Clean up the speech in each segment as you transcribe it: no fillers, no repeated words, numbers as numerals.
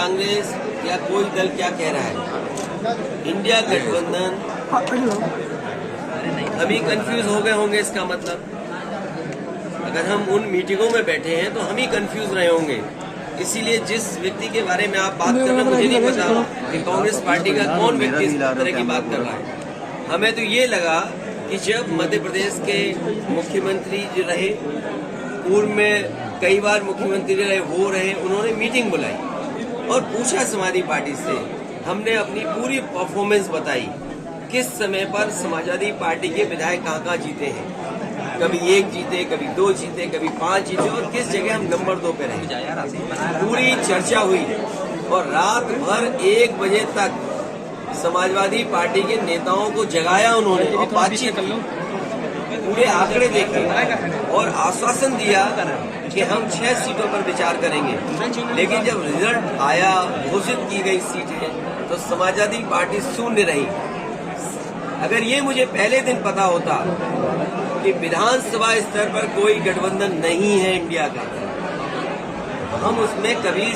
कांग्रेस या कोई दल क्या कह रहा है, इंडिया गठबंधन, हम ही कंफ्यूज हो गए होंगे। इसका मतलब अगर हम उन मीटिंगों में बैठे हैं तो हम ही कंफ्यूज रहे होंगे। इसीलिए जिस व्यक्ति के बारे में आप बात कर रहे हैं, मुझे नहीं पता कि कांग्रेस पार्टी का कौन व्यक्ति इस तरह की बात कर रहा है। हमें तो ये लगा कि जब मध्य प्रदेश के मुख्यमंत्री जो रहे, पूर्व में कई बार मुख्यमंत्री रहे, वो रहे, उन्होंने मीटिंग बुलाई और पूछा समाजवादी पार्टी से। हमने अपनी पूरी परफॉर्मेंस बताई, किस समय पर समाजवादी पार्टी के विधायक कहाँ जीते हैं, कभी 1 जीते, कभी 2 जीते, कभी 5 जीते और किस जगह हम नंबर 2 पे रहे। पूरी चर्चा हुई और रात भर 1 बजे तक समाजवादी पार्टी के नेताओं को जगाया उन्होंने और बातचीत की, पूरे आंकड़े देखे और आश्वासन दिया कि हम 6 सीटों पर विचार करेंगे। लेकिन जब रिजल्ट आया, घोषित की गई सीटें, तो समाजवादी पार्टी शून्य रही। अगर ये मुझे पहले दिन पता होता कि विधानसभा स्तर पर कोई गठबंधन नहीं है इंडिया का, तो हम उसमें कभी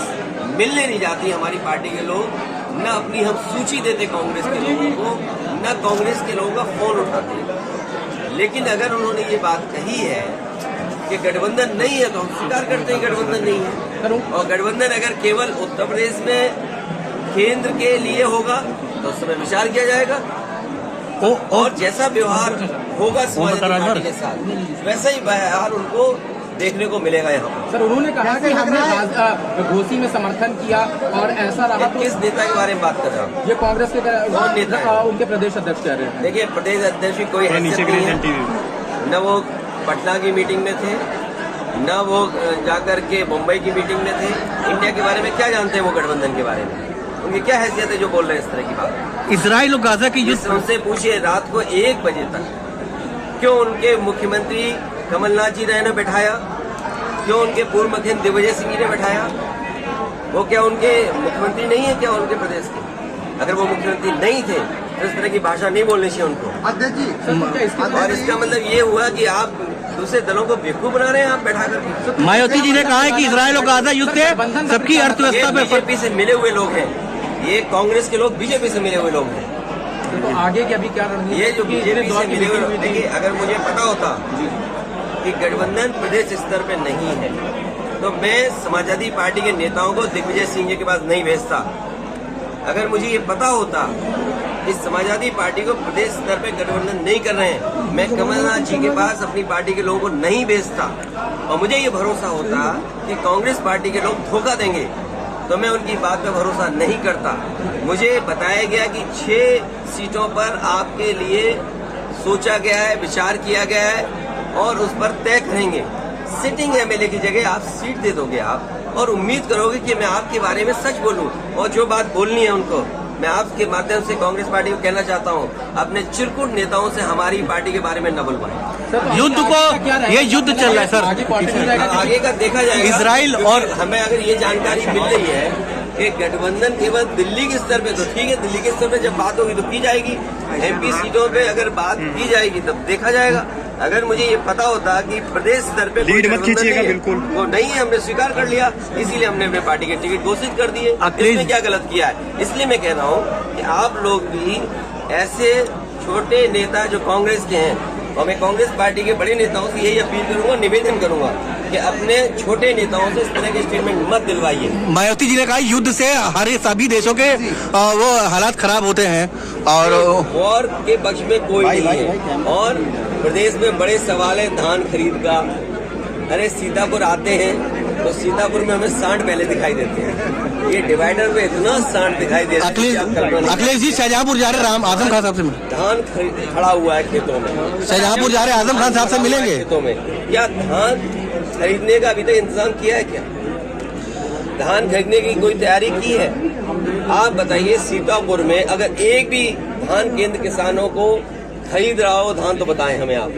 मिलने नहीं जाती हमारी पार्टी के लोग, न अपनी हम सूची देते कांग्रेस के लोगों को, न कांग्रेस के लोगों का फोन उठाते। लेकिन अगर उन्होंने ये बात कही है कि गठबंधन नहीं है, तो हम स्वीकार करते हैं गठबंधन नहीं है। और गठबंधन अगर केवल उत्तर प्रदेश में केंद्र के लिए होगा तो उस समय विचार किया जाएगा और जैसा व्यवहार होगा समाजवादी पार्टी के साथ, वैसा ही व्यवहार उनको देखने को मिलेगा यहाँ पर। सर, उन्होंने कहा कि हमने घोषी में समर्थन किया और ऐसा रहा। किस नेता के बारे में बात कर रहा हूँ? ये कांग्रेस के कौन नेता है? उनके प्रदेश अध्यक्ष कह रहे हैं। देखिए, प्रदेश अध्यक्ष की कोई हैसियत नहीं है। न वो पटना की मीटिंग में थे, न वो जाकर के मुंबई की मीटिंग में थे। इंडिया के बारे में क्या जानते हैं वो गठबंधन के बारे में? उनकी क्या हैसियत है जो बोल रहे हैं इस तरह की बात? इजराइल और गाजा की युद्ध, उनसे पूछिए रात को 1 बजे तक क्यों उनके मुख्यमंत्री कमलनाथ जी ने बैठाया, क्यों उनके पूर्व मुख्यमंत्री दिग्विजय सिंह जी ने बैठाया? वो क्या उनके मुख्यमंत्री नहीं है क्या उनके प्रदेश के? अगर वो मुख्यमंत्री नहीं थे तो इस तरह की भाषा नहीं बोलनी चाहिए उनको। और इसका मतलब ये हुआ कि आप दूसरे दलों को बेवकूफ बना रहे हैं आप बैठा कर। मायावती जी ने कहा है कि इजराइल और गाजा युद्ध से सबकी अर्थव्यवस्था पे बीजेपी से मिले हुए लोग हैं, ये कांग्रेस के लोग बीजेपी से मिले हुए लोग हैं। तो आगे की अभी क्या रणनीति? ये जो बीजेपी से मिले हुए, देखिए अगर मुझे पता होता कि गठबंधन प्रदेश स्तर पे नहीं है तो मैं समाजवादी पार्टी के नेताओं को दिग्विजय सिंह जी के पास नहीं भेजता। अगर मुझे ये पता होता कि समाजवादी पार्टी को प्रदेश स्तर पे गठबंधन नहीं कर रहे हैं, मैं कमलनाथ जी के पास अपनी पार्टी के लोगों को नहीं भेजता। और मुझे ये भरोसा होता कि कांग्रेस पार्टी के लोग धोखा देंगे तो मैं उनकी बात पर भरोसा नहीं करता। मुझे बताया गया कि 6 सीटों पर आपके लिए सोचा गया है, विचार किया गया है और उस पर तय करेंगे। सिटिंग एमएलए की जगह आप सीट दे दोगे आप और उम्मीद करोगे कि मैं आपके बारे में सच बोलूं और जो बात बोलनी है उनको। मैं आपके माध्यम से कांग्रेस पार्टी को कहना चाहता हूं, अपने चिरकुट नेताओं से हमारी पार्टी के बारे में न बुलवाएं। युद्ध को, ये युद्ध चल रहा है सर, आगे का देखा जाएगा। इजराइल और हमें अगर ये जानकारी मिल रही है कि गठबंधन केवल दिल्ली के स्तर पे, तो ठीक है, दिल्ली के स्तर पे जब बात होगी तो की जाएगी। एमपी सीटों पे अगर बात की जाएगी तब देखा जाएगा। अगर मुझे ये पता होता कि प्रदेश स्तर पे लीड मत कीजिएगा, बिल्कुल वो नहीं है, हमने स्वीकार कर लिया, इसीलिए हमने अपने पार्टी के टिकट घोषित कर दिए। इसमें क्या गलत किया है? इसलिए मैं कह रहा हूँ कि आप लोग भी ऐसे छोटे नेता जो कांग्रेस के हैं, और मैं कांग्रेस पार्टी के बड़े नेताओं से यही अपील करूंगा, निवेदन करूंगा कि अपने छोटे नेताओं से इस तरह के स्टेटमेंट मत दिलवाइए। मायावती जी ने कहा युद्ध से हमारे सभी देशों के वो हालात खराब होते हैं और वॉर के पक्ष में कोई नहीं है। और प्रदेश में बड़े सवाल है धान खरीद का। अरे सीतापुर आते हैं तो सीतापुर में हमें सांड पहले दिखाई देते हैं, ये डिवाइडर में इतना सांड दिखाई देता है। अखिलेश जी शाहजहांपुर जा रहे आजम खान साहब से धान खड़ा हुआ है खेतों में, शाहजहांपुर जा रहे आजम खान साहब से मिलेंगे खेतों में। क्या धान खरीदने का अभी तक इंतजाम किया है? क्या धान खरीदने की कोई तैयारी की है? आप बताइए, सीतापुर में अगर एक भी धान केंद्र किसानों को खरीद रहा हो धान तो बताएं हमें आप।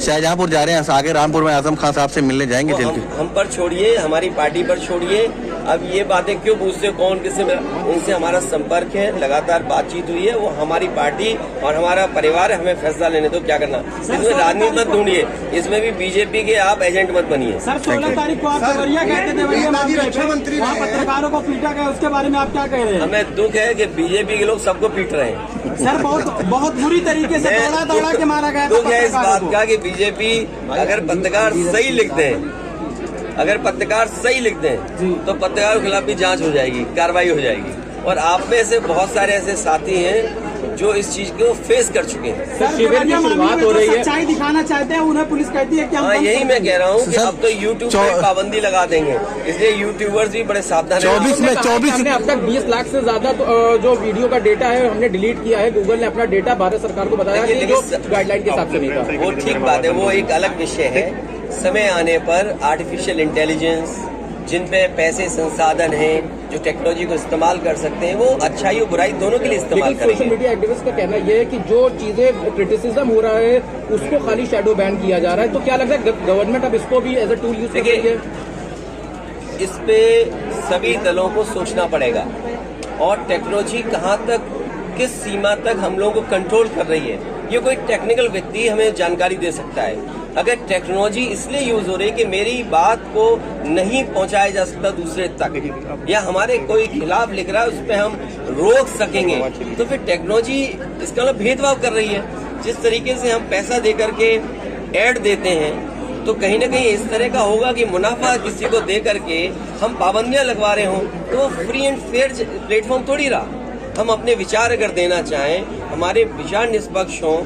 शाहजहांपुर जा रहे हैं, आगे रामपुर में आजम खान साहब से मिलने जाएंगे। हम पर छोड़िए, हमारी पार्टी पर छोड़िए, अब ये बातें क्यों पूछते हो, कौन किससे उनसे हमारा संपर्क है, लगातार बातचीत हुई है। वो हमारी पार्टी और हमारा परिवार है, हमें फैसला लेने दो क्या करना। इसमें राजनीति मत ढूंढिए, इसमें भी बीजेपी के आप एजेंट मत बनिए। सर 16 तारीख को आप देवरिया गए थे, देवरिया मामले वहाँ पत्रकारों को पीटा गया, उसके बारे में आप क्या कह रहे हैं? हमें दुख है कि बीजेपी के लोग सबको पीट रहे हैं। सर बहुत बुरी तरीके से दौड़ा के मारा गया। दुख है इस बात का कि बीजेपी अगर पत्रकार सही लिखते हैं, अगर पत्रकार सही लिखते हैं तो पत्रकारों के खिलाफ भी जांच हो जाएगी, कार्रवाई हो जाएगी। और आप में से बहुत सारे ऐसे साथी हैं जो इस चीज को फेस कर चुके हैं। सर शिविर की शुरुआत हो रही है, सच्चाई दिखाना चाहते हैं, उन्हें पुलिस कहती है कि हम यही मैं कह रहा हूँ कि अब तो यूट्यूब पे पाबंदी लगा देंगे, इसलिए यूट्यूबर्स भी बड़े सावधान हैं। 24 हमने अब तक 20 लाख से ज्यादा जो वीडियो का डेटा है हमने डिलीट किया है। गूगल ने अपना डेटा भारत सरकार को बताया कि जो गाइडलाइन के हिसाब से नहीं था। वो ठीक बात है, वो एक अलग विषय है। समय आने पर आर्टिफिशियल इंटेलिजेंस, जिन पे पैसे संसाधन हैं, जो टेक्नोलॉजी को इस्तेमाल कर सकते हैं, वो अच्छाई और बुराई दोनों के लिए इस्तेमाल करेंगे। सोशल मीडिया एक्टिविस्ट का कहना यह है कि जो चीजें क्रिटिसिज्म हो रहा है उसको खाली शैडो बैन किया जा रहा है। तो क्या लगता है गवर्नमेंट अब इसको भी एज अ टूल यूज कर रही है? इस पे सभी दलों को सोचना पड़ेगा और टेक्नोलॉजी कहाँ तक, किस सीमा तक हम लोगों को कंट्रोल कर रही है, ये कोई टेक्निकल व्यक्ति हमें जानकारी दे सकता है। अगर टेक्नोलॉजी इसलिए यूज हो रही है कि मेरी बात को नहीं पहुंचाया जा सकता दूसरे तक, या हमारे कोई खिलाफ लिख रहा है उस पर हम रोक सकेंगे, तो फिर टेक्नोलॉजी इसका मतलब भेदभाव कर रही है। जिस तरीके से हम पैसा दे करके ऐड देते हैं, तो कहीं ना कहीं इस तरह का होगा कि मुनाफा किसी को दे करके हम पाबंदियां लगवा रहे हों, तो वो फ्री एंड फेयर प्लेटफॉर्म थोड़ी रहा। हम अपने विचार अगर देना चाहें, हमारे विचार निष्पक्ष हों,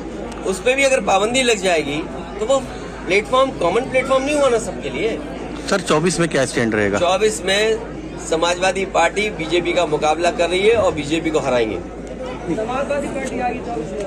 उस पर भी अगर पाबंदी लग जाएगी तो वो प्लेटफॉर्म कॉमन प्लेटफॉर्म नहीं हुआ ना सबके लिए। सर 24 में क्या स्टैंड रहेगा? 24 में समाजवादी पार्टी बीजेपी का मुकाबला कर रही है और बीजेपी को हराएंगे।